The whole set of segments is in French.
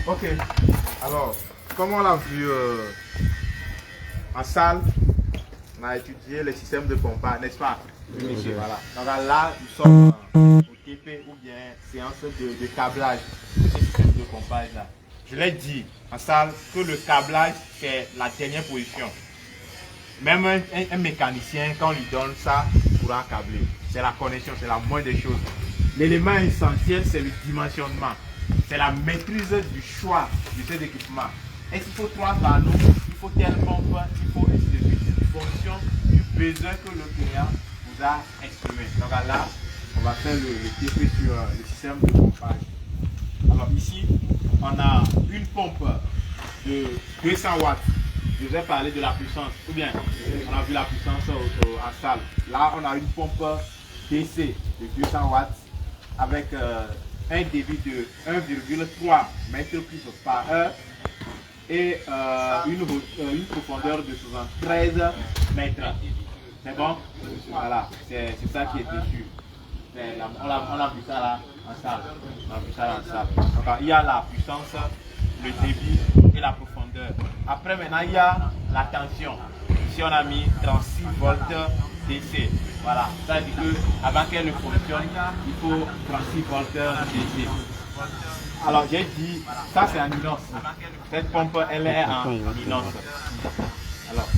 Ok, alors, comme on l'a vu en salle, on a étudié le système de pompage, n'est-ce pas? Oui, monsieur. Voilà. Donc là, nous sommes au TP ou bien séance de câblage de ce système de pompage là. Je l'ai dit en salle que le câblage, c'est la dernière position. Même un mécanicien, quand on lui donne ça, il pourra câbler. C'est la connexion, c'est la moindre des choses. L'élément essentiel, c'est le dimensionnement. C'est la maîtrise du choix de cet équipement. Est-ce qu'il faut 3 panneaux, il faut telle pompe, il faut ainsi de suite. En fonction du besoin que le client vous a exprimé. Donc là, on va faire le TP sur le système de pompage. Alors ici, on a une pompe de 200 watts. Je vais parler de la puissance. Ou bien, on a vu la puissance en salle. Là, on a une pompe DC de 200 watts avec un débit de 1,3 mètres cubes par heure et une profondeur de 73 mètres. C'est bon? Voilà, c'est ça qui est dessus. On a vu ça là en salle. On a vu ça là en salle. Donc, il y a la puissance, le débit et la profondeur. Après, maintenant, il y a la tension. Ici, on a mis 36 volts DC. Voilà, ça veut dire qu'avant qu'elle fonctionne, il faut 36 volts DC. Alors, j'ai dit, ça c'est en inox. Cette pompe, elle est en inox. Alors,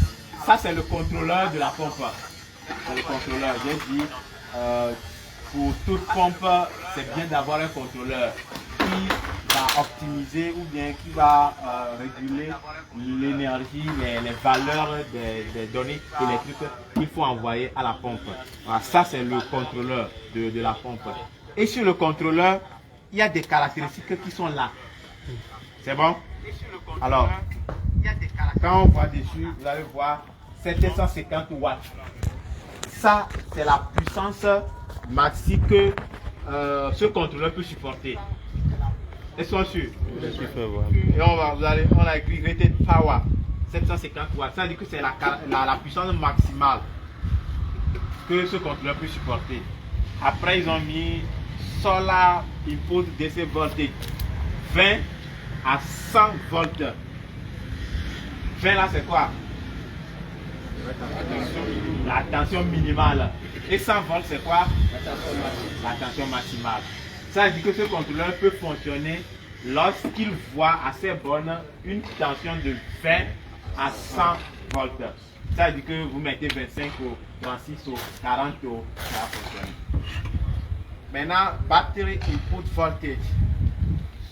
ça c'est le contrôleur de la pompe. C'est le contrôleur. J'ai dit, pour toute pompe, c'est bien d'avoir un contrôleur qui va optimiser ou bien qui va réguler l'énergie, les valeurs des données électriques qu'il faut envoyer à la pompe. Alors, ça, c'est le contrôleur de la pompe. Et sur le contrôleur, il y a des caractéristiques qui sont là. C'est bon? Alors, quand on voit dessus, vous allez voir 750 watts. Ça, c'est la puissance maxi que ce contrôleur peut supporter. Est-ce qu'on est sûr? Et on a écrit rated power 750 watts. Ça veut dire que c'est la puissance maximale que ce contrôleur peut supporter. Après, ils ont mis solar input DC voltage 20 à 100 volts. 20 là, c'est quoi? La tension minimale. Et 100 volts, c'est quoi? La tension maximale. Ça veut dire que ce contrôleur peut fonctionner lorsqu'il voit assez bonne une tension de 20 à 100 volts. Ça veut dire que vous mettez 25 au 36 au 40 au, ça va fonctionner. Maintenant, battery input voltage.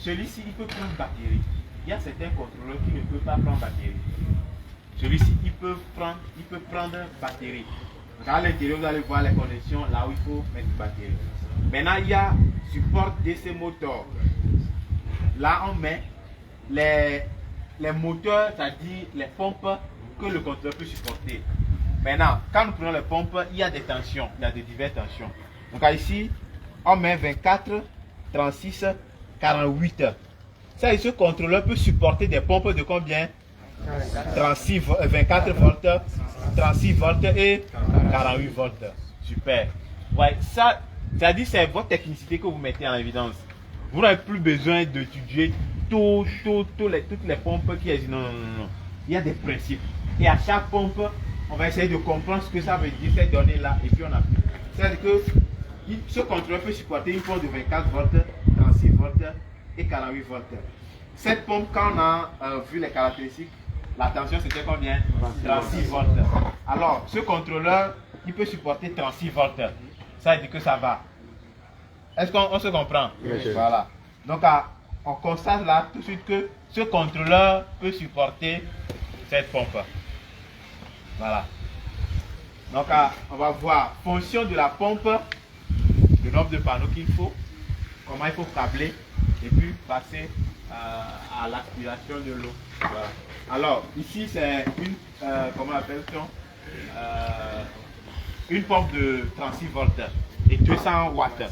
Celui-ci, il peut prendre batterie. Il y a certains contrôleurs qui ne peuvent pas prendre batterie. Celui-ci, il peut prendre batterie. Donc à l'intérieur, vous allez voir les connexions là où il faut mettre batterie. Maintenant, il y a support DC moteur. Là, on met les moteurs, c'est-à-dire les pompes que le contrôleur peut supporter. Maintenant, quand nous prenons les pompes, il y a des tensions, il y a de diverses tensions. Donc ici, on met 24, 36, 48. Ça, ce contrôleur peut supporter des pompes de combien? 24 volts, 36 volts et 48 volts. Super. Ouais, ça, c'est-à-dire c'est votre technicité que vous mettez en évidence. Vous n'avez plus besoin d'étudier toutes les pompes qui existent. Non, non, non, non. Il y a des principes. Et à chaque pompe, on va essayer de comprendre ce que ça veut dire, ces données-là, et puis on applique. C'est-à-dire que ce contrôleur peut supporter une pompe de 24 volts, 36 volts et 48 volts. Cette pompe, quand on a vu les caractéristiques, la tension c'était combien? 36 volts. Alors, ce contrôleur, il peut supporter 36 volts. Ça veut dire que ça va. Est-ce qu'on se comprend? Oui. Voilà. Donc, on constate là tout de suite que ce contrôleur peut supporter cette pompe. Voilà. Donc, on va voir fonction de la pompe, le nombre de panneaux qu'il faut, comment il faut câbler et puis passer à l'aspiration de l'eau. Voilà. Alors, ici, c'est une, comment appelle-t-on, une pompe de 36 volts et 200 watts.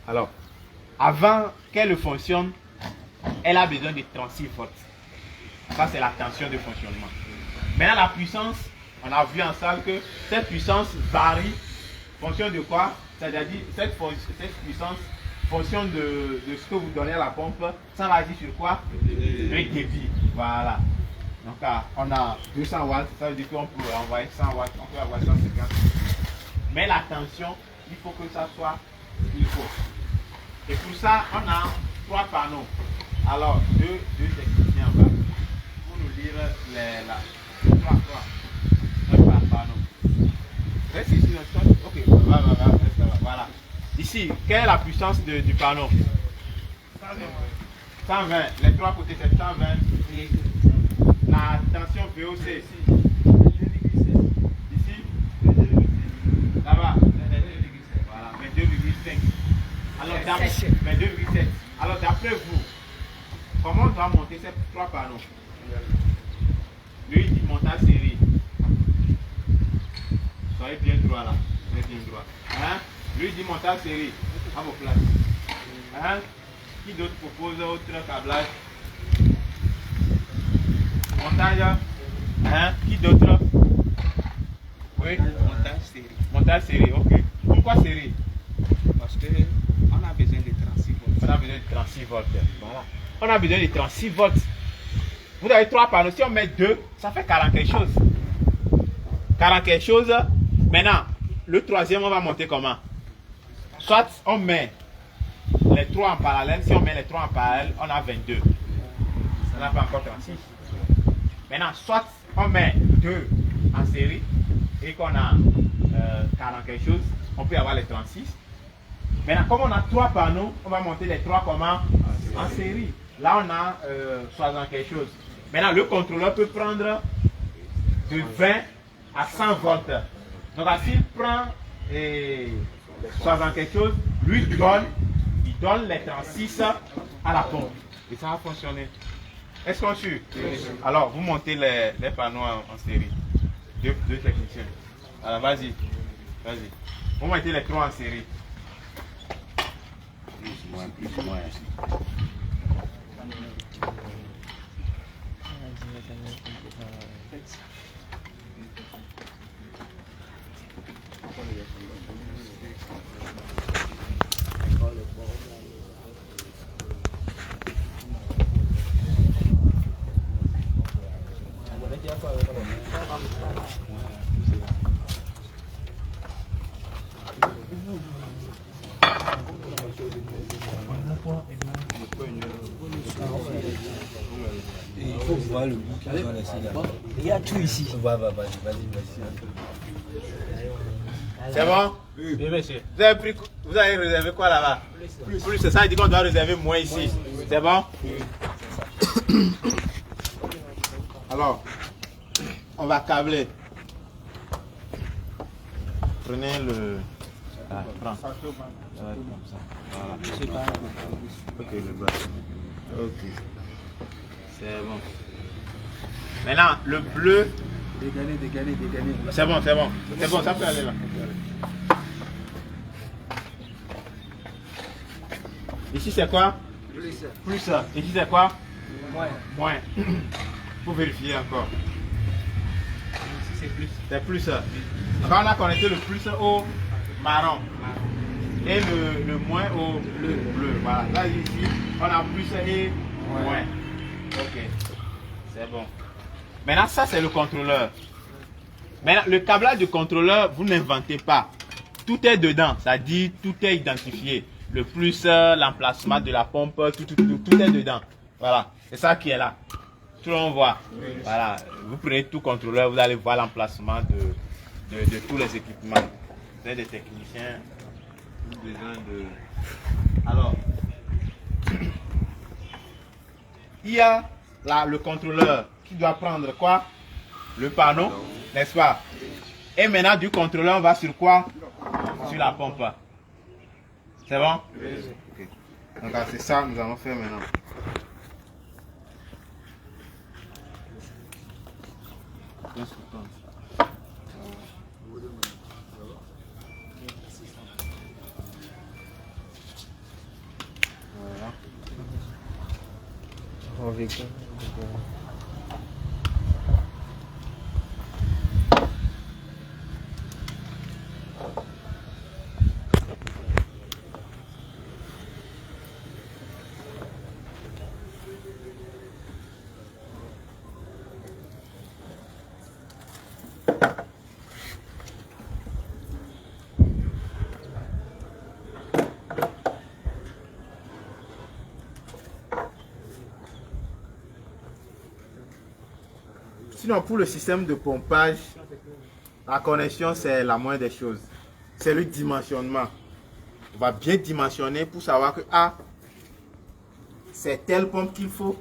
Alors, avant qu'elle fonctionne, elle a besoin de 36 volts. Ça, c'est la tension de fonctionnement. Maintenant, la puissance, on a vu en salle que cette puissance varie en fonction de quoi? C'est-à-dire, cette puissance fonction de ce que vous donnez à la pompe, ça va agir sur quoi? Le débit. Voilà. Donc on a 200 watts, ça veut dire qu'on peut envoyer 100 watts, on peut avoir 150. Mais la tension, il faut que ça soit il faut. Et pour ça, on a 3 panneaux. Alors, deux techniciens va pour nous lire les 3. Un par panneau. Reste ici, ok, voilà. Ici, quelle est la puissance du panneau? 120. Les 3 côtés, c'est 120. Et la tension VOC ici. Ici, là-bas. Voilà, 22,5. Alors, 22,7. Alors, d'après vous, comment on doit monter ces 3 panneaux? Lui, il dit montage série. Soyez bien droit là. Soyez bien droit. Hein? Lui, il dit montage série. À vos places. Hein? Qui d'autre propose autre câblage? Montage. Hein? Qui d'autre? Oui? Montage série. Montage série, ok. Pourquoi série? Parce que on a besoin de 36 volts. On a besoin de 36 volts. Voilà. On a besoin de 36 volts. Vous avez 3 panneaux. Si on met 2, ça fait 40 quelque chose. 40 quelque chose. Maintenant, le 3e, on va monter comment? Soit on met les 3 en parallèle. Si on met les 3 en parallèle, on a 22. On n'a pas encore 36. Maintenant, soit on met 2 en série et qu'on a 40 quelque chose, on peut avoir les 36. Maintenant, comme on a 3 panneaux, on va monter les 3 comment? En série. Là, on a 60 quelque chose. Maintenant, le contrôleur peut prendre de 20 à 100 volts. Donc, s'il prend 60 quelque chose, lui il donne les 36 à la pompe. Et ça va fonctionner. Est-ce qu'on suit? Alors, vous montez les panneaux en série. Deux techniciens. Alors, vas-y. Vas-y. Vous mettez les 3 en série. Plus, moins. Il faut voir le bout qu'ils ont laissé là. Il y a tout ici. Vas-y. C'est bon? Oui, monsieur. Vous avez réservé quoi là-bas? Plus, c'est ça, il dit qu'on doit réserver moins ici. C'est bon? Alors, on va câbler. Prenez le... Ah, prends. Ça va être comme ça. Voilà. Ok, le bas. Ok. C'est bon. Maintenant, le bleu. Dégainer. C'est bon. C'est bon, ça peut aller là. Ici, c'est quoi? Plus. Ici, c'est quoi? Moins. Pour vérifier encore. Ici, c'est plus. C'est plus. Quand on a connecté le plus au marron et le moins au bleu. Voilà. Là, ici, on a plus et moins. Ok. C'est bon. Maintenant, ça, c'est le contrôleur. Maintenant, le câblage du contrôleur, vous n'inventez pas. Tout est dedans. Ça dit, tout est identifié. Le plus, l'emplacement de la pompe, tout est dedans. Voilà. C'est ça qui est là. Tout le monde voit. Voilà. Vous prenez tout contrôleur, vous allez voir l'emplacement de tous les équipements. Vous êtes des techniciens. Besoin de... Alors, il y a là le contrôleur qui doit prendre quoi? Le panneau, n'est-ce pas? Et maintenant, du contrôleur, on va sur quoi? Sur la pompe. C'est bon? Okay. Donc, c'est ça que nous allons faire maintenant. Voilà. Sinon, pour le système de pompage, la connexion, c'est la moindre des choses. C'est le dimensionnement. On va bien dimensionner pour savoir que c'est telle pompe qu'il faut.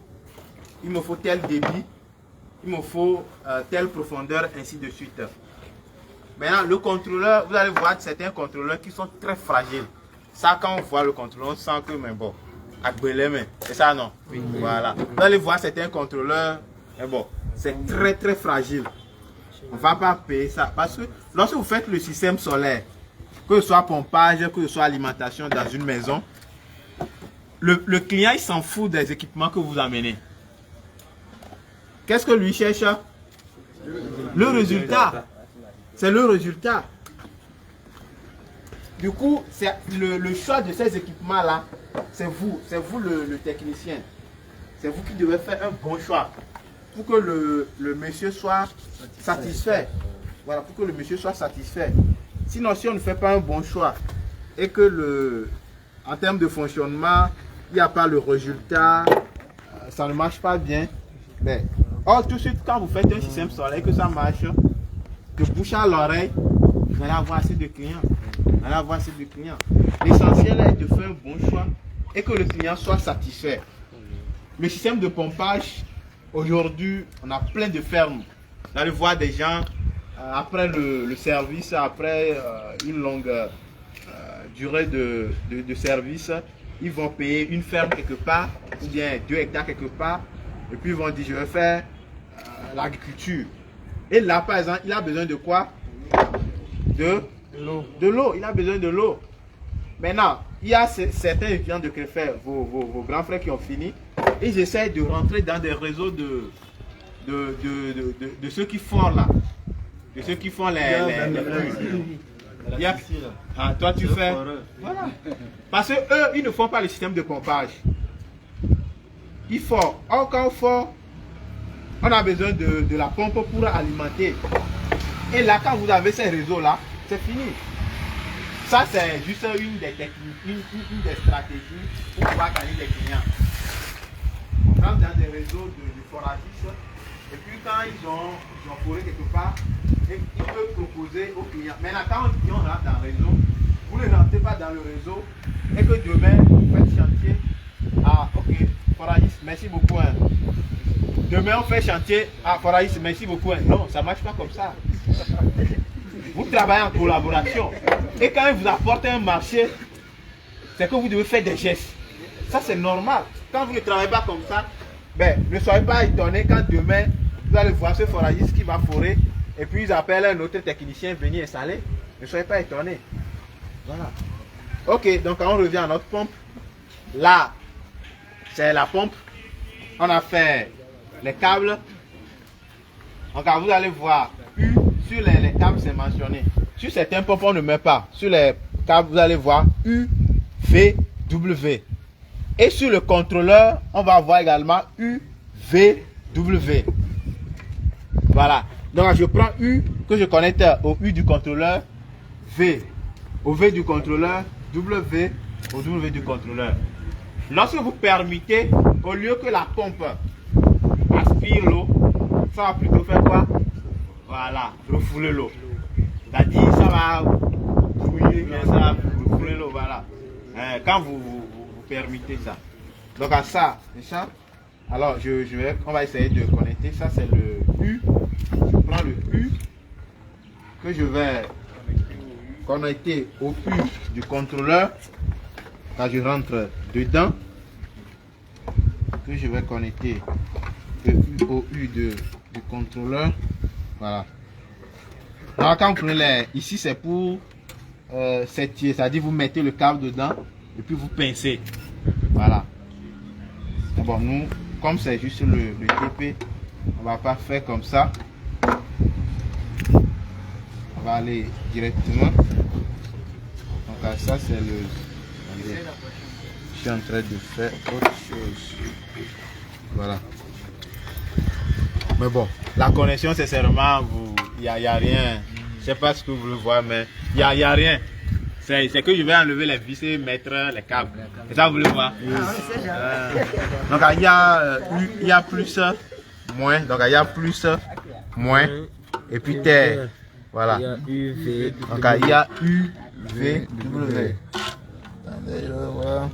Il me faut tel débit. Il me faut telle profondeur, ainsi de suite. Maintenant, le contrôleur, vous allez voir certains contrôleurs qui sont très fragiles. Ça, quand on voit le contrôleur, on sent que, mais bon, c'est ça, non? Oui. Voilà. Vous allez voir certains contrôleurs, mais bon, c'est très, très fragile. On ne va pas payer ça. Parce que lorsque vous faites le système solaire, que ce soit pompage, que ce soit alimentation dans une maison, le client, il s'en fout des équipements que vous amenez. Qu'est-ce que lui cherche? Le résultat. C'est le résultat. Du coup, c'est le choix de ces équipements-là, c'est vous le technicien. C'est vous qui devez faire un bon choix pour que le monsieur soit satisfait. Voilà, pour que le monsieur soit satisfait. Sinon, si on ne fait pas un bon choix et que en termes de fonctionnement, il n'y a pas le résultat, ça ne marche pas bien. Mais, or, tout de suite, quand vous faites un système solaire et que ça marche, de bouche à l'oreille, vous allez avoir assez de clients. Vous allez avoir assez de clients. L'essentiel est de faire un bon choix et que le client soit satisfait. Le système de pompage, aujourd'hui, on a plein de fermes. Vous allez voir des gens, après le service, après une longue durée de service, ils vont payer une ferme quelque part, ou bien 2 hectares quelque part, et puis ils vont dire, je vais faire l'agriculture. Et là, par exemple, il a besoin de quoi? De l'eau. Il a besoin de l'eau. Maintenant, il y a certains étudiants de Créfert, vos grands frères qui ont fini, et ils essaient de rentrer dans des réseaux de ceux qui font là. De ceux qui font toi, tu fais. Voilà. Parce que eux, ils ne font pas le système de pompage. Ils font. Or, quand on fait, on a besoin de la pompe pour alimenter. Et là, quand vous avez ces réseaux-là, c'est fini. Ça, c'est juste une des techniques, une des stratégies pour pouvoir gagner des clients. On rentre dans des réseaux de foragistes, et puis quand ils ont foré quelque part, ils peuvent proposer aux clients. Maintenant, quand un client rentre dans le réseau, vous ne rentrez pas dans le réseau, et que demain, vous faites chantier. Ah, ok, foragiste, merci beaucoup. Hein. Demain, on fait chantier. Ah, foragiste, merci beaucoup. Hein. Non, ça ne marche pas comme ça. Vous travaillez en collaboration. Et quand il vous apporte un marché, c'est que vous devez faire des gestes. Ça, c'est normal. Quand vous ne travaillez pas comme ça, ben, ne soyez pas étonné quand demain, vous allez voir ce foragiste qui va forer et puis ils appellent un autre technicien venir installer. Ne soyez pas étonné. Voilà. Ok, donc on revient à notre pompe. Là, c'est la pompe. On a fait les câbles. Donc vous allez voir, U sur les câbles, c'est mentionné. Sur certains pompes, on ne met pas. Sur les câbles, vous allez voir U, V, W. Et sur le contrôleur, on va voir également U, V, W. Voilà. Donc je prends U que je connecte au U du contrôleur, V au V du contrôleur, W au W du contrôleur. Lorsque vous permettez, au lieu que la pompe aspire l'eau, ça va plutôt faire quoi? Voilà, refouler l'eau. C'est-à-dire, ça va brouiller, mais ça va refouler l'eau, voilà. Quand vous permettez ça. Donc à ça, c'est ça. Alors, on va essayer de connecter. Ça, c'est le U. Je prends le U que je vais connecter au U du contrôleur. Quand je rentre dedans, que je vais connecter le U au U du contrôleur. Voilà. Alors, quand vous prenez ici, c'est pour s'étirer. C'est-à-dire, vous mettez le câble dedans et puis vous pincez. Voilà. Bon, nous, comme c'est juste le TP, on va pas faire comme ça. On va aller directement. Donc ça c'est le. Je suis en train de faire autre chose. Voilà. Mais bon, la connexion c'est seulement il n'y a rien. Je sais pas ce que vous le voyez, mais il n'y a rien. C'est que je vais enlever les vis et mettre les câbles. Et ça, vous le voyez? Donc, il y a plus, moins. Donc, il y a plus, moins, et puis terre. Voilà. Il y a UV. Donc il y a U, V, W. Attendez, je vais voir.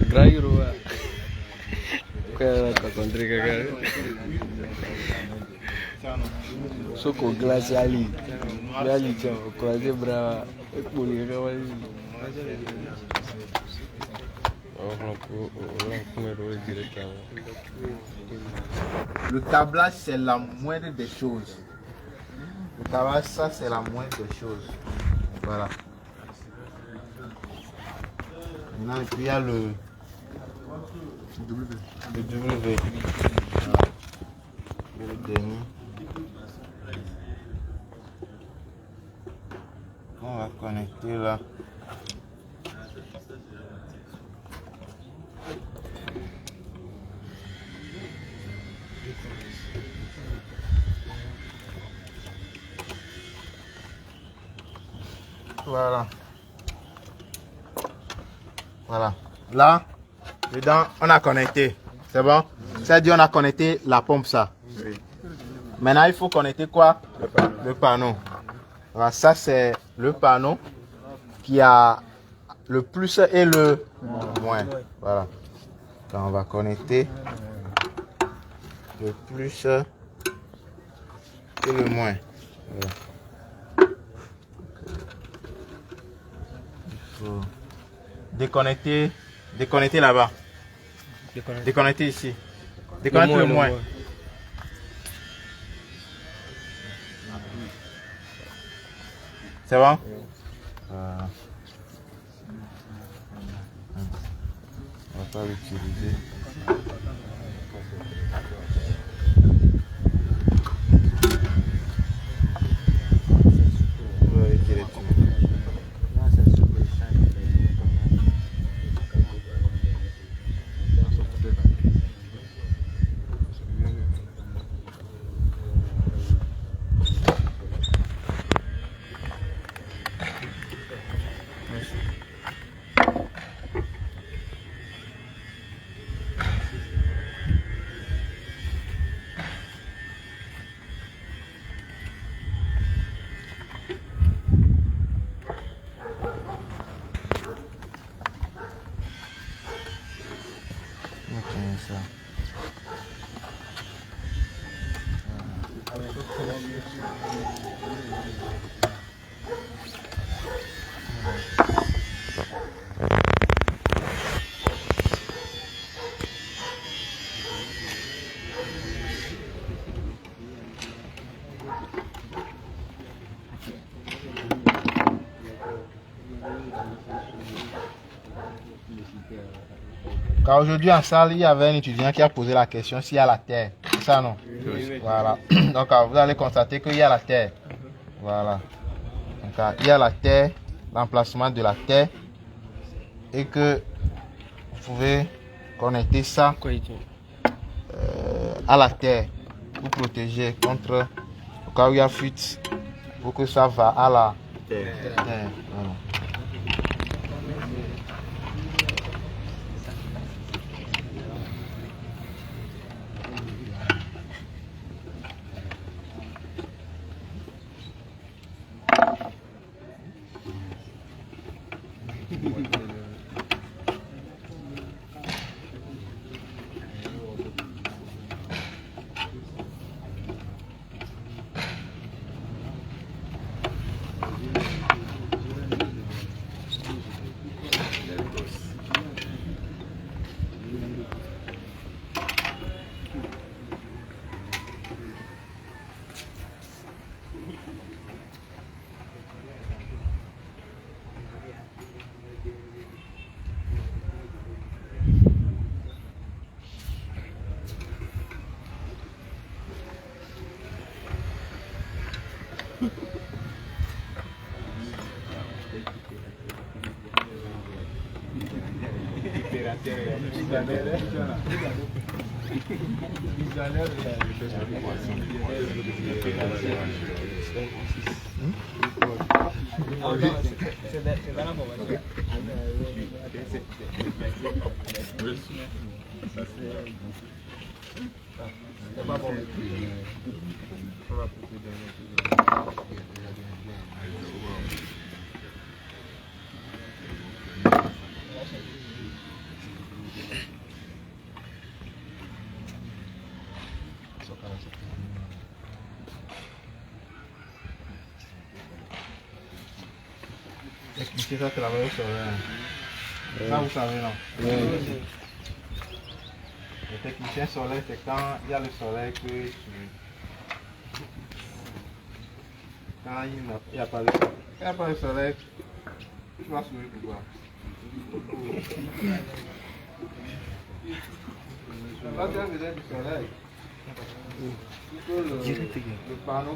Grairua. Kwa kondrika kare. Soko glace ali. Ali chao croiser brava. Ekbuli kawali. Le tablage, c'est la moindre des choses. Le tablage, ça, c'est la moindre des choses. Voilà. Maintenant, et puis il y a le W. Le W. Voilà. Le dernier. On va connecter là. Voilà. Voilà. Là, dedans, on a connecté. C'est bon? C'est-à-dire on a connecté la pompe ça. Oui. Maintenant, il faut connecter quoi? Le panneau. Voilà, ça c'est le panneau qui a le plus et le moins. Voilà. Donc, on va connecter le plus et le moins. Voilà. Déconnecter là-bas. Déconnecter ici. Déconnecter le moins. C'est bon? On va pas l'utiliser. Car aujourd'hui en salle, il y avait un étudiant qui a posé la question s'il y a la terre. C'est ça, non? Oui. Voilà. Donc vous allez constater qu'il y a la terre. Voilà. Donc, il y a la terre, l'emplacement de la terre. Et que vous pouvez connecter ça à la terre pour protéger contre au cas où il y a fuite, pour que ça va à la terre. Voilà. Technicien, ça travaille au soleil. Ça, vous savez, non? Le technicien solaire, c'est quand il y a le soleil que quand il n'y a pas de soleil. Quand il n'y a pas de soleil, tu vas sourire pourquoi? Là, tu as besoin du soleil. Le panneau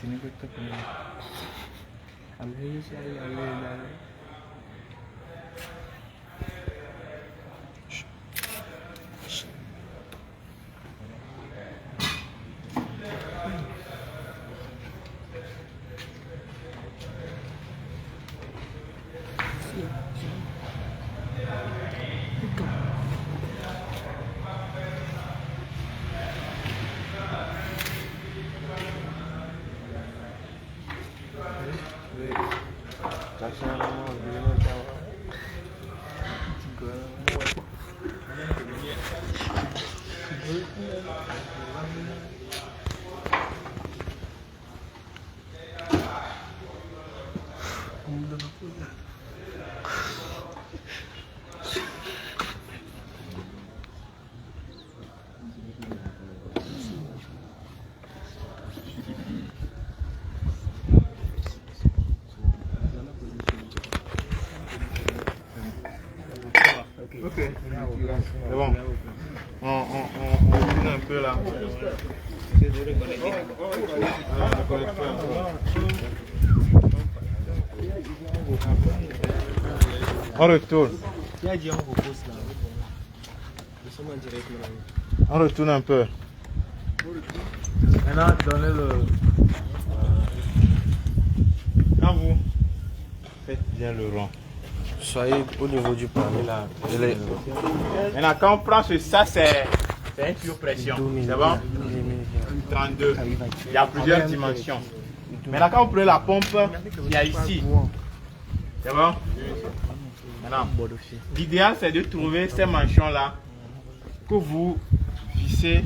Sini kita punya alhamdulillah alhamdulillah. C'est bon. On tourne un peu là. On retourne. On retourne un peu. Maintenant, donnez le... Quand vous faites bien le rond. Soyez au niveau du panier là. Maintenant, quand on prend ça, c'est une pure pression. C'est bon? 32. Il y a plusieurs dimensions. Maintenant, quand vous prenez la pompe, il y a ici. C'est bon? Maintenant, l'idéal, c'est de trouver ces manchons-là que vous vissez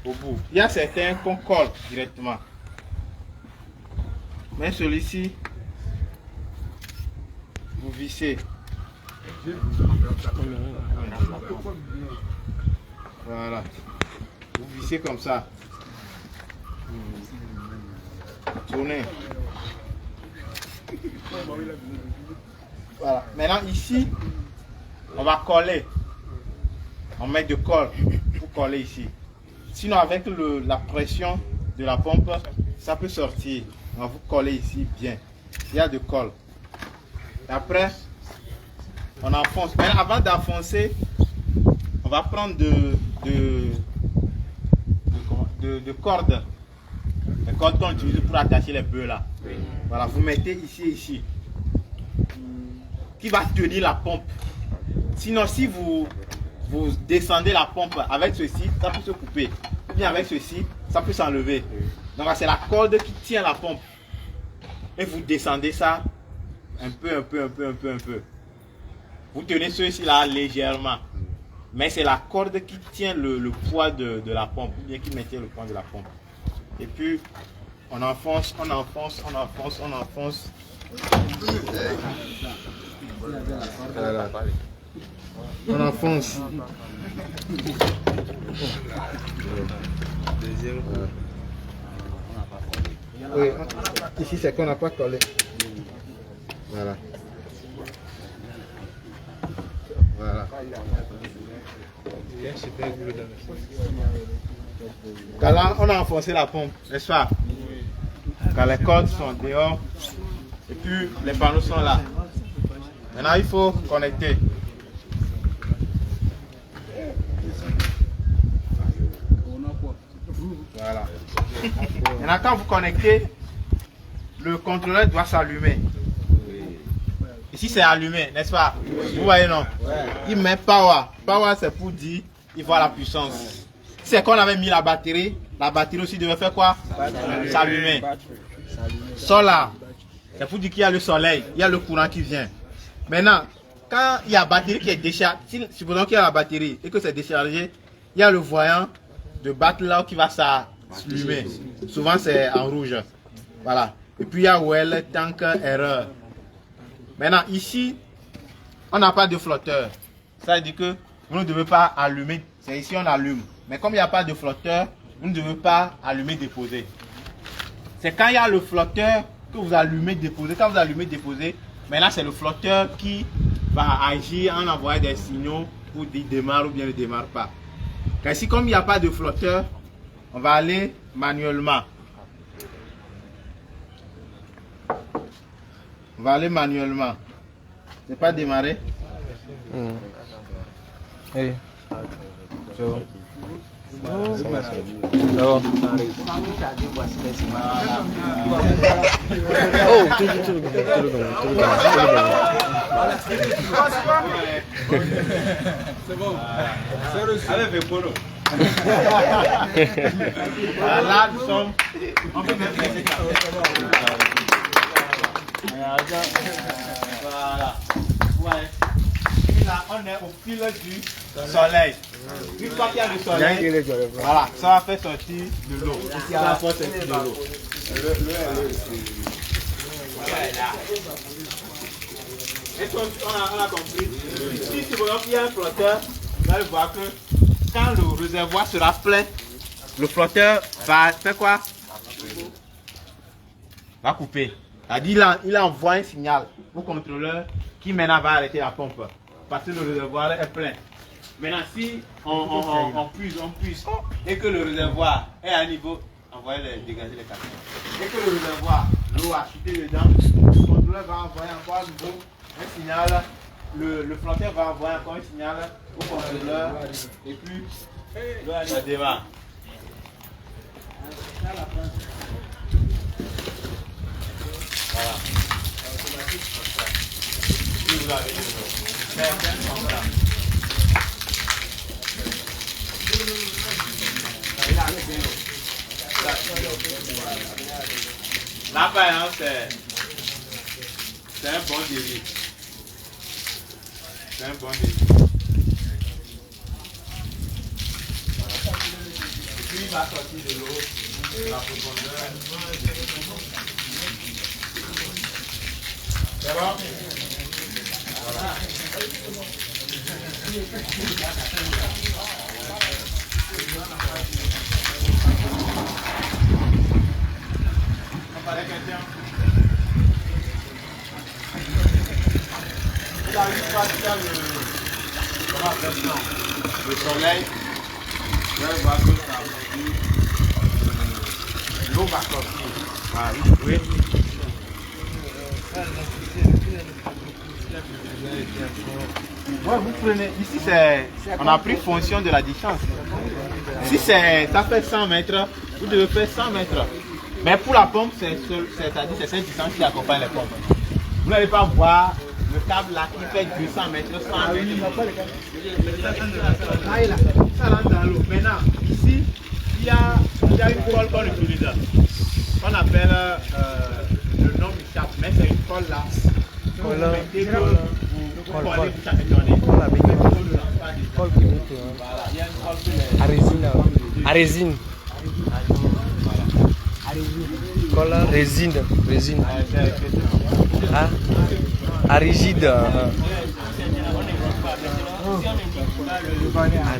au bout. Il y a certains qu'on colle directement. Mais celui-ci, vous vissez. Voilà. Vous vissez comme ça. Tournez. Voilà. Maintenant ici, on va coller. On met de colle pour coller ici. Sinon avec la pression de la pompe, ça peut sortir. On va vous coller ici bien. Il y a de colle. Et après, on enfonce. Mais avant d'enfoncer, on va prendre de cordes. Les cordes qu'on utilise pour attacher les bœufs là. Voilà, vous mettez ici et ici. Qui va tenir la pompe. Sinon, si vous descendez la pompe avec ceci, ça peut se couper. Ou bien avec ceci, ça peut s'enlever. Donc c'est la corde qui tient la pompe. Et vous descendez ça un peu. Vous tenez ceci là légèrement. Mais c'est la corde qui tient le poids de la pompe. Ou bien qui maintient le poids de la pompe. Et puis, on enfonce. Voilà. On enfonce. Oui, ici c'est qu'on n'a pas collé. Voilà. Voilà. Là, on a enfoncé la pompe, n'est-ce pas? Quand les cordes sont dehors et puis les panneaux sont là. Maintenant, il faut connecter. Voilà. Maintenant, quand vous connectez, le contrôleur doit s'allumer. Ici, c'est allumé, n'est-ce pas? Vous voyez, non? Il met power. Power, c'est pour dire, il voit la puissance. C'est qu'on avait mis la batterie aussi devait faire quoi? S'allumer. Solar, c'est pour dire qu'il y a le soleil, il y a le courant qui vient. Maintenant, quand il y a la batterie qui est déchargée, supposons qu'il y a la batterie et que c'est déchargé, il y a le voyant de battre là qui va s'allumer. Souvent, c'est en rouge. Voilà. Et puis, il y a well, tank, erreur. Maintenant, ici, on n'a pas de flotteur. Ça veut dire que vous ne devez pas allumer. C'est ici on allume. Mais comme il n'y a pas de flotteur, vous ne devez pas allumer, déposer. C'est quand il y a le flotteur que vous allumez, déposer. Quand vous allumez, déposer, maintenant c'est le flotteur qui va agir en envoyant des signaux pour dire démarre ou bien ne démarre pas. Car ici, comme il n'y a pas de flotteur, on va aller manuellement. On va aller manuellement. C'est pas démarrer. Hey. So. Oh, C'est bon. Allez, Polo. Là, nous sommes. On peut mettre les voilà. Ouais. Et là, on est au fil du soleil. Une fois qu'il y a le soleil, voilà, ça va faire sortir de l'eau. Ça va faire sortir de l'eau. Et on a compris. Ici, si vous voyez qu'il y a un flotteur, vous allez voir que quand le réservoir sera plein, le flotteur va faire quoi? Va couper. C'est-à-dire il envoie un signal au contrôleur qui maintenant va arrêter la pompe. parce que le réservoir est plein. Maintenant, si on puise et que le réservoir est à niveau, on va dégager les cartons. Et que le réservoir, l'eau a chuté dedans, le contrôleur va envoyer encore à nouveau un signal. Le flotteur va envoyer encore un signal au contrôleur et puis ça démarre. Voilà. Si vous avez là, par exemple, c'est un bon débit. C'est un bon débit. Voilà. Et puis il va sortir de l'eau, la profondeur. C'est bon? Voilà. On parlait quelqu'un. Il arrive pas à le soleil. Vous allez voir que ça produit. L'eau va sortir. Voilà, oui. Ouais, vous prenez. Ici, on a pris fonction de la distance. Si ça fait 100 mètres, vous devez faire 100 mètres. Mais pour la pompe, c'est-à-dire c'est cette distance qui accompagne les pompes. Vous n'allez pas voir le câble là qui fait 200 mètres, 100 mètres. Ça rentre dans l'eau. Maintenant, ici, il y a une colle qu'on utilise. On appelle le nom m'échappe, mais c'est une colle là. Vous mettez que vous collez, vous champigonnez. À résine. À résine. Colle à résine. Résine. Ah. À rigide. À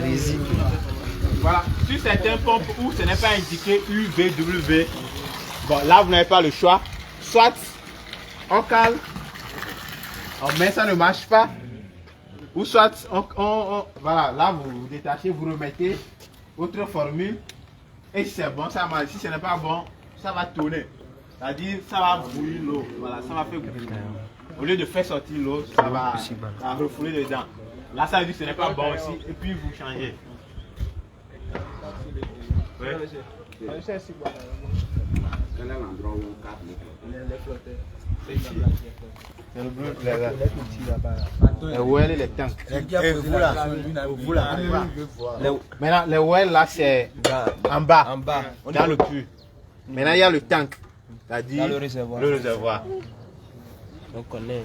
résine. Voilà. Sur certains pompes où ce n'est pas indiqué UVW, bon là vous n'avez pas le choix. Soit on cale, on met ça ne marche pas. Ou soit voilà, là vous détachez, vous remettez votre formule. Et si c'est bon, ça marche. Si ce n'est pas bon, ça va tourner. C'est-à-dire, ça va bouillir l'eau. Voilà, ça va faire bouillir. Au lieu de faire sortir l'eau, ça va refouler dedans. Là, ça veut dire que ce n'est pas bon aussi. Et puis, vous changez. Oui. Quel est l'endroit où on capte les flotteurs? C'est ici. C'est le bleu, les wells et les tanks. Vous là. Maintenant, les wells là, c'est en bas, dans le puits. Maintenant, il y a le tank, c'est-à-dire le réservoir. Le réservoir. On connaît.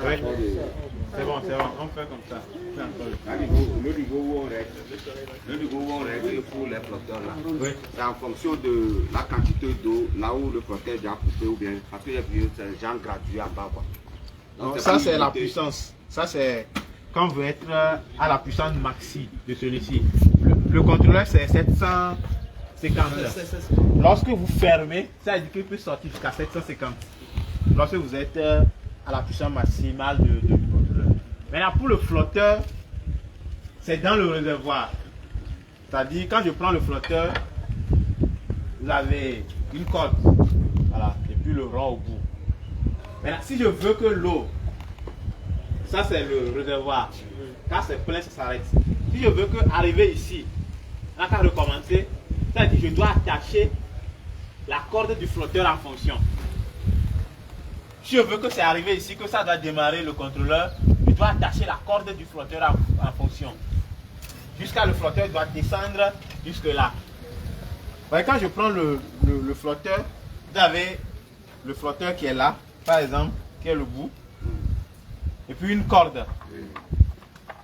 Oui. C'est bon, on fait comme ça. Le niveau où on règle pour les flotteurs là, Oui. c'est en fonction de la quantité d'eau, là où le flotteur est déjà coupé ou bien, parce que c'est genre gradué en bas quoi. Donc, ça c'est la puissance. Ça c'est quand vous êtes à la puissance maxi de celui-ci. Le contrôleur c'est 750. Lorsque vous fermez, ça veut dire qu'il peut sortir jusqu'à 750. Lorsque vous êtes à la puissance maximale du contrôleur. Maintenant pour le flotteur, c'est dans le réservoir. C'est-à-dire quand je prends le flotteur, vous avez une corde, voilà, et puis le rond au bout. Maintenant, si je veux que l'eau, ça c'est le réservoir, quand c'est plein, ça s'arrête. Si je veux que arriver ici, là, quand recommencer, ça veut dire que je dois attacher la corde du flotteur en fonction. Si je veux que c'est arrivé ici, que ça doit démarrer le contrôleur, je dois attacher la corde du flotteur en fonction. Jusqu'à le flotteur doit descendre jusque là. Voyez, quand je prends le flotteur, vous avez le flotteur qui est là, par exemple, qui est le bout, et puis une corde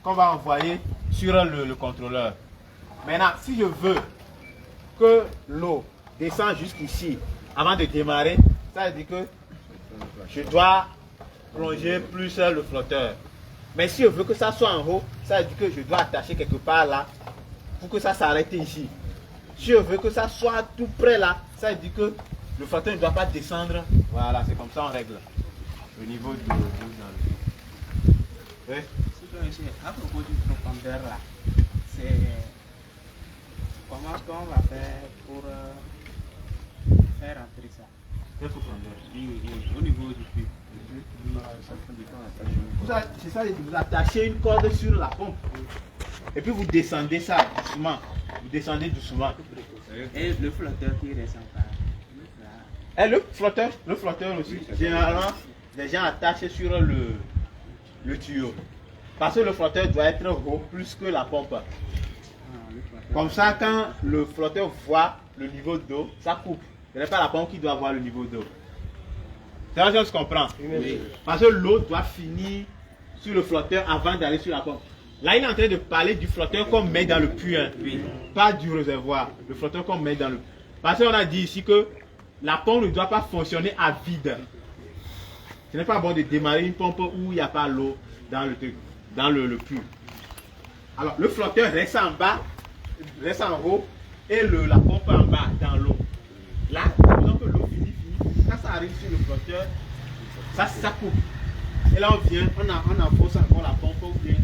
qu'on va envoyer sur le contrôleur. Maintenant, si je veux que l'eau descende jusqu'ici avant de démarrer, ça veut dire que je dois plonger plus le flotteur. Mais si je veux que ça soit en haut, ça veut dire que je dois attacher quelque part là pour que ça s'arrête ici. Si je veux que ça soit tout près là, ça veut dire que le flotteur ne doit pas descendre. Voilà, c'est comme ça on règle. le niveau d'eau dans le... Oui. À propos du profondeur là, c'est comment est-ce qu'on va faire pour faire entrer ça? Quelle profondeur? Oui, au niveau du puits. C'est ça, vous attachez une corde sur la pompe. Et puis vous descendez ça doucement. Vous descendez doucement. Et le flotteur qui descend par là. Et le flotteur aussi. Généralement, les gens attachent sur le tuyau. Parce que le flotteur doit être haut plus que la pompe. Comme ça, quand le flotteur voit le niveau d'eau, ça coupe. Ce n'est pas la pompe qui doit voir le niveau d'eau. C'est là que je comprends. Oui. Parce que l'eau doit finir sur le flotteur avant d'aller sur la pompe. Là, il est en train de parler du flotteur qu'on met dans le puits, hein. Oui. Pas du réservoir. Le flotteur qu'on met dans le... Parce qu'on a dit ici que la pompe ne doit pas fonctionner à vide. Ce n'est pas bon de démarrer une pompe où il n'y a pas l'eau dans le puits. Alors, le flotteur reste en bas, reste en haut, et la pompe en bas, dans l'eau. Là, donc l'eau finit. Quand ça arrive sur le flotteur, ça coupe. Et là, on vient, on enfonce encore la pompe, ou bien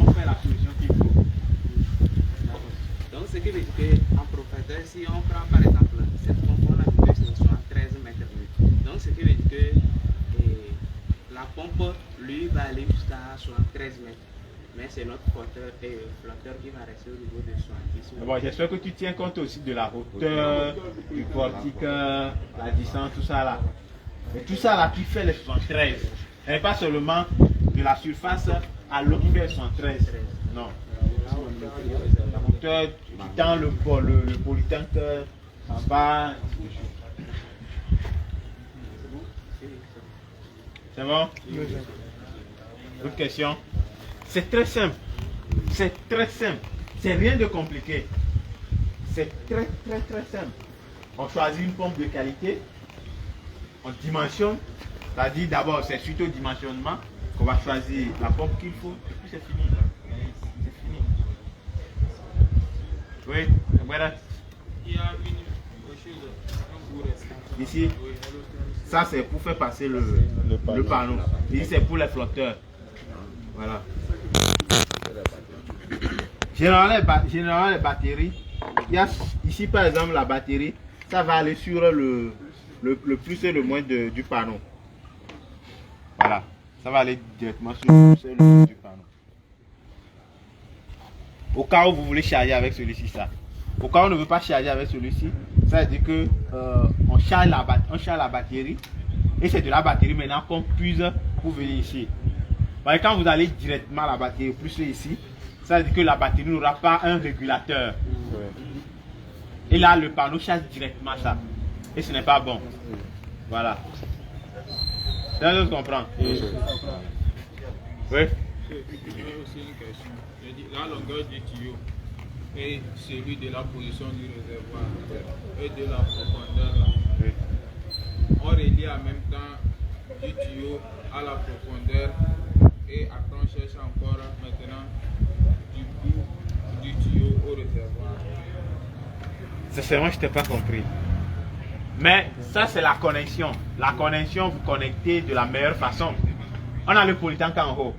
on fait la solution qu'il faut. Donc, ce qui veut dire qu'en profondeur, si on prend par exemple cette pompe, on a dit que ce soit 13 mètres. Donc, ce qui veut dire que la pompe, lui, va aller jusqu'à 73 mètres. Mais c'est notre flotteur qui va rester au niveau de 70. Bon, j'espère que tu tiens compte aussi de la hauteur, du portique, la distance, tout ça là. Et tout ça là qui fait les 73. Et pas seulement de la surface à l'eau qui fait 73. Non. La hauteur, tu tends le polytank en bas. C'est bon? Autre question? C'est très simple. C'est très simple. C'est rien de compliqué. C'est très simple. On choisit une pompe de qualité. On dimensionne. C'est-à-dire d'abord c'est suite au dimensionnement qu'on va choisir la pompe qu'il faut. Et puis c'est fini. C'est fini. Oui, voilà. Il y a une chose, un bout restant. Ici, ça c'est pour faire passer le panneau. Ici c'est pour les flotteurs. Voilà. Généralement les batteries, il y a ici par exemple la batterie, ça va aller sur le plus et le moins du panneau. Voilà, ça va aller directement sur le plus et le moins du panneau. Au cas où vous voulez charger avec celui-ci, ça. Au cas où on ne veut pas charger avec celui-ci, ça veut dire que on charge la batterie et c'est de la batterie maintenant qu'on puise pour venir ici. Quand vous allez directement à la batterie, plus ici, ça veut dire que la batterie n'aura pas un régulateur. Et là, le panneau charge directement ça. Et ce n'est pas bon. Voilà. C'est là que je comprends. Oui. J'ai aussi une question. Je dis, la longueur du tuyau et celui de la position du réservoir et de la profondeur là. Oui. On relie en même temps du tuyau à la profondeur et après on cherche encore maintenant du bout du tuyau au réservoir. Sincèrement, je t'ai pas compris. Mais ça, c'est la connexion. La connexion, vous connectez de la meilleure façon. On a le polytank en haut.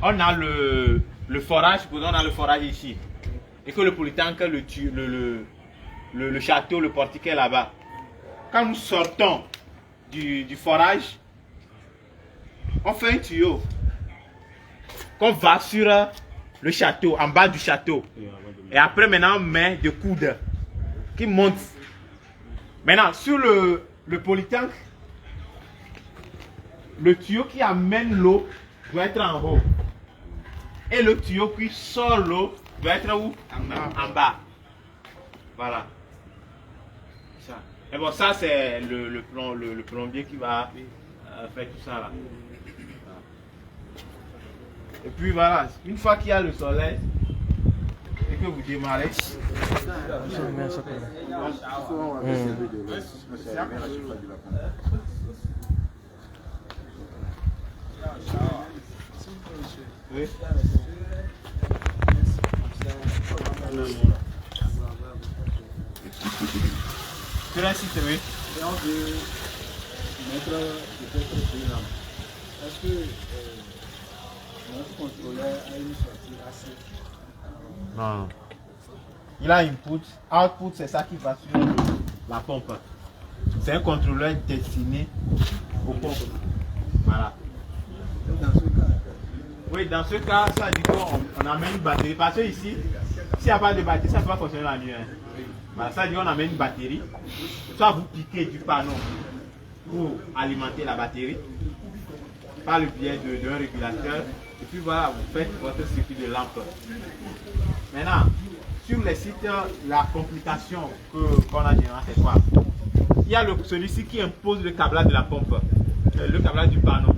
On a le forage, on a le forage ici. Et que le polytank, le château, le portique est là-bas. Quand nous sortons du forage, on fait un tuyau qu'on va sur le château, en bas du château. Et après, maintenant, on met des coudes qui montent. Maintenant, sur le polytank, le tuyau qui amène l'eau doit être en haut. Et le tuyau qui sort l'eau doit être où? En bas. Voilà. Ça. Et bon, ça, c'est le plombier qui va faire tout ça là. Et puis voilà, une fois qu'il y a le soleil et que vous démarrez, oui. Sur un site, oui. mettre peut-être plus lent. Est-ce que notre contrôleur a une sortie assez? Non. Il a input, output, c'est ça qui va sur la pompe. C'est un contrôleur destiné aux pompes. Voilà. Dans ce cas, oui, dans ce cas, ça dit qu'on amène une batterie. Parce que ici, s'il n'y a pas de batterie, ça ne peut pas fonctionner la nuit. Hein. Voilà, ça dit qu'on amène une batterie. Soit vous piquez du panneau pour alimenter la batterie par le biais d'un régulateur. Et puis voilà, vous faites votre circuit de lampe. Maintenant, sur les sites, la complication qu'on a généralement, c'est quoi? Il y a celui-ci qui impose le câblage de la pompe, le câblage du panneau.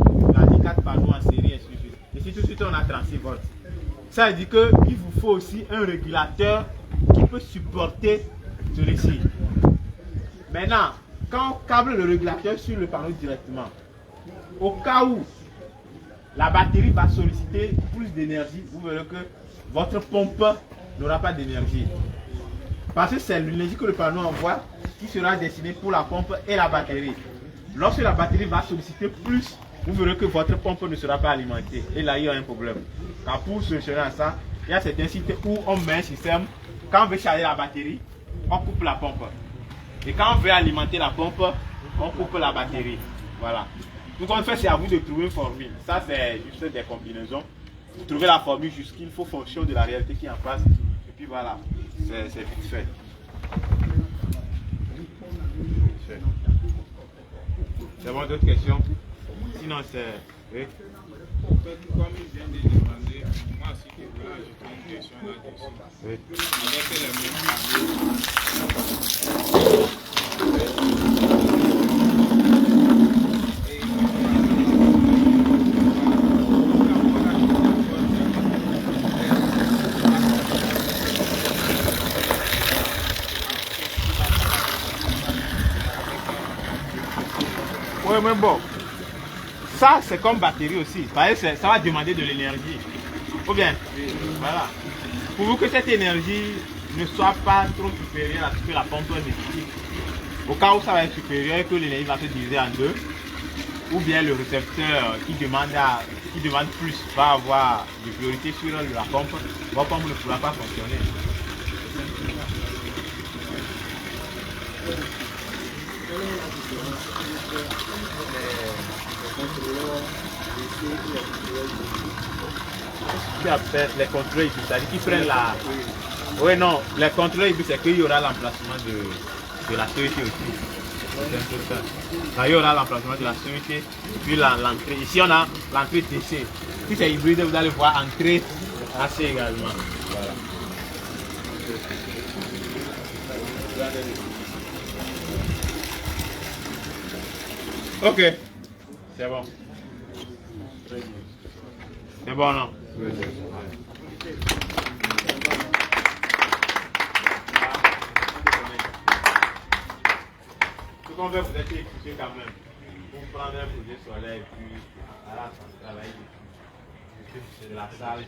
On a dit 4 panneaux en série, et ainsi de suite. Et si tout de suite on a 36 volts. Ça veut dire qu'il vous faut aussi un régulateur qui peut supporter celui-ci. Maintenant, quand on câble le régulateur sur le panneau directement, au cas où la batterie va solliciter plus d'énergie, vous verrez que votre pompe n'aura pas d'énergie. Parce que c'est l'énergie que le panneau envoie qui sera destinée pour la pompe et la batterie. Lorsque la batterie va solliciter plus, vous verrez que votre pompe ne sera pas alimentée. Et là, il y a un problème. Car pour solutionner à ça, il y a certains sites où on met un système, quand on veut charger la batterie, on coupe la pompe. Et quand on veut alimenter la pompe, on coupe la batterie. Voilà. Tout qu'on fait, c'est à vous de trouver une formule. Ça, c'est juste des combinaisons. Vous trouvez la formule jusqu'il faut fonction de la réalité qui est en face. Et puis voilà, c'est vite fait. C'est bon, d'autres questions? Sinon, c'est... Oui. En fait, comme il vient de demander, moi aussi je voulais ajouter une question là-dessus. Oui. Avec les mêmes Oui, mais bon, ça c'est comme batterie aussi. Ça va demander de l'énergie. Ou bien, voilà. Pour vous que cette énergie ne soit pas trop supérieure à ce que la pompe nécessite. Au cas où ça va être supérieur et que l'énergie va se diviser en deux, ou bien le récepteur qui demande plus va avoir de priorité sur la pompe, votre pompe ne pourra pas fonctionner. Les contrôleurs, c'est-à-dire qu'ils prennent la... Oui, non, les contrôleurs, c'est qu'il y aura l'emplacement de la CET aussi. C'est un peu ça. Là, il y aura l'emplacement de la CET, puis l'entrée. Ici, on a l'entrée TC. Si c'est hybride, vous allez voir entrée AC également. Voilà. Ok, c'est bon. C'est bon, non? Oui, c'est bon. Ce qu'on veut, vous êtes écouté quand même. Pour prendre un projet solaire et puis à la centrale, c'est la salle.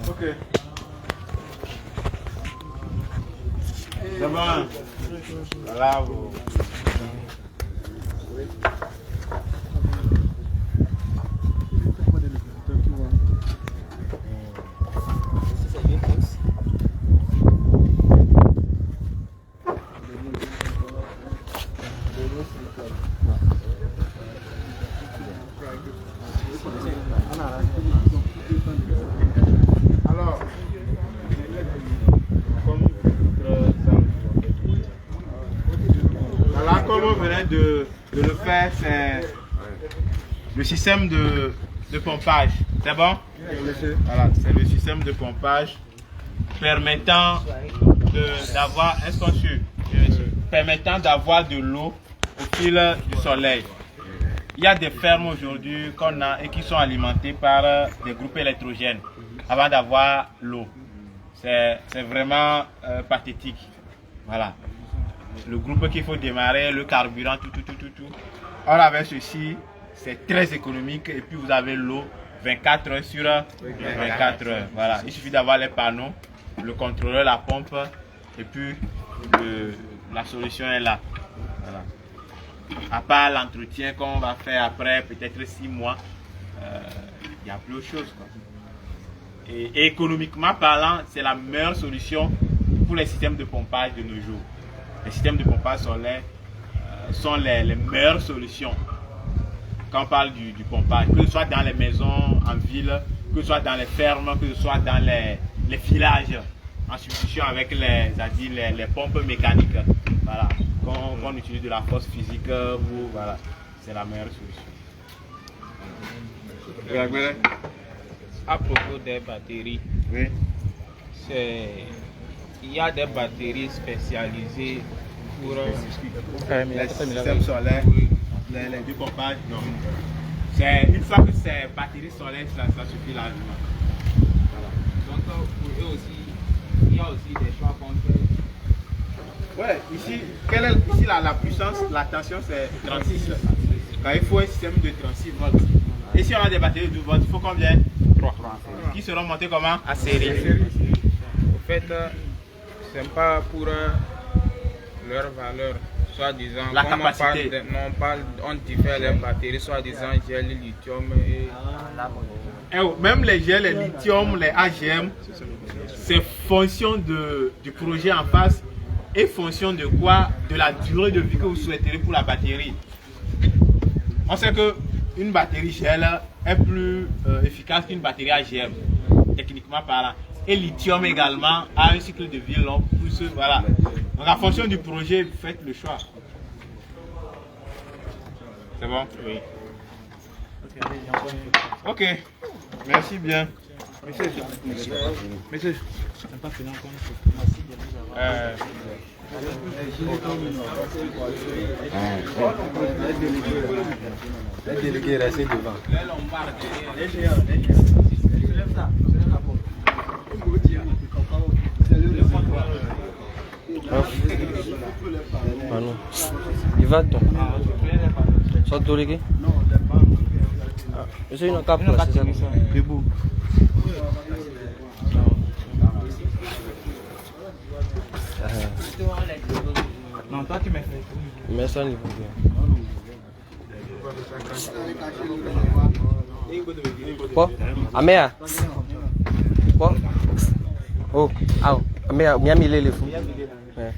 Ok. C'est bon. Voilà, vous. permet de le faire, c'est le système de pompage. C'est bon? Voilà, c'est le système de pompage permettant d'avoir, est-ce qu'on suit? Permettant d'avoir de l'eau au fil du soleil. Il y a des fermes aujourd'hui qu'on a et qui sont alimentées par des groupes électrogènes avant d'avoir l'eau. C'est vraiment pathétique. Voilà. Le groupe qu'il faut démarrer, le carburant, tout. Or avec ceci, c'est très économique et puis vous avez l'eau 24 heures sur 24 heures. Voilà. Il suffit d'avoir les panneaux, le contrôleur, la pompe et puis la solution est là. Voilà. À part l'entretien qu'on va faire après peut-être 6 mois, il n'y a plus autre chose, quoi. Et économiquement parlant, c'est la meilleure solution pour les systèmes de pompage de nos jours. Les systèmes de pompage solaire sont les meilleures solutions quand on parle du pompage, que ce soit dans les maisons en ville, que ce soit dans les fermes, que ce soit dans les villages, en substitution avec les pompes mécaniques. Voilà. Qu'on utilise de la force physique, voilà, c'est la meilleure solution. À propos des batteries, Oui. Il y a des batteries spécialisées pour Les systèmes solaires, les deux pompages, non. Une fois que c'est batterie solaire, ça suffit largement. Voilà. Donc pour eux aussi, il y a aussi des choix qu'on fait. Ouais, ici, la puissance, la tension c'est 36. Quand il faut un système de 36 volts. Et si on a des batteries de 12 volts, il faut combien? 3. Qui seront montés comment? À série. Au fait, c'est pas pour leur valeur, soi-disant. La capacité. On diffère les batteries, soi-disant gel, lithium et... Même les gels, les lithium, les AGM, c'est fonction du projet en face et fonction de quoi? De la durée de vie que vous souhaiterez pour la batterie. On sait qu'une batterie gel est plus efficace qu'une batterie AGM, techniquement parlant. Et lithium également a un cycle de vie long. Voilà. Donc en fonction du projet, vous faites le choix. C'est bon? Oui. Ok. Merci bien. Monsieur. Les délégués restent devant. Ah non. Il va tomber. Soit délégué. Monsieur, il n'a qu'à placer ça. Debout. Non, toi tu m'as fait. Mais ça, il faut bien. Quoi? Amea? Quoi? Oh, ah, Amea, Miami les fous. Ouais.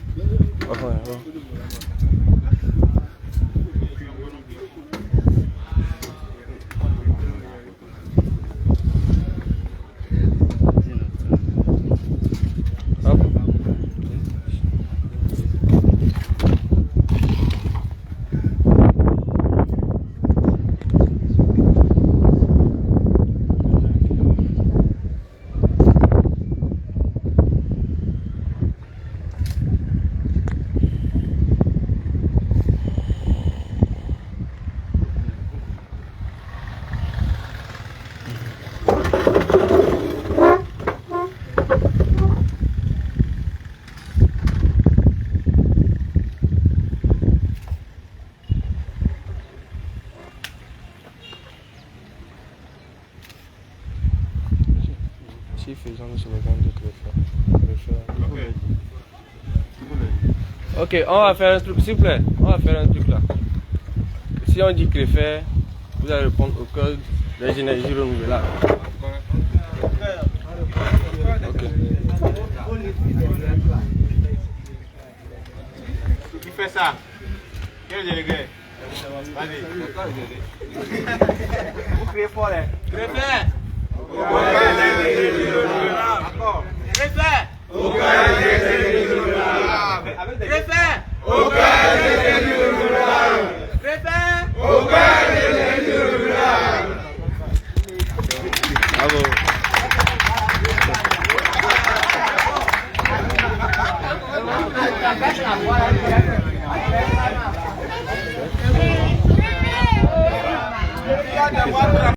Ok, on va faire un truc, s'il vous plaît. On va faire un truc là. Si on dit Créfert, vous allez répondre au code des énergies renouvelables. Ok. Qui fait ça? Quel délégué? Vas-y. Vous criez fort, là. Créfert! D'accord. Créfert! Créfert! Bravo.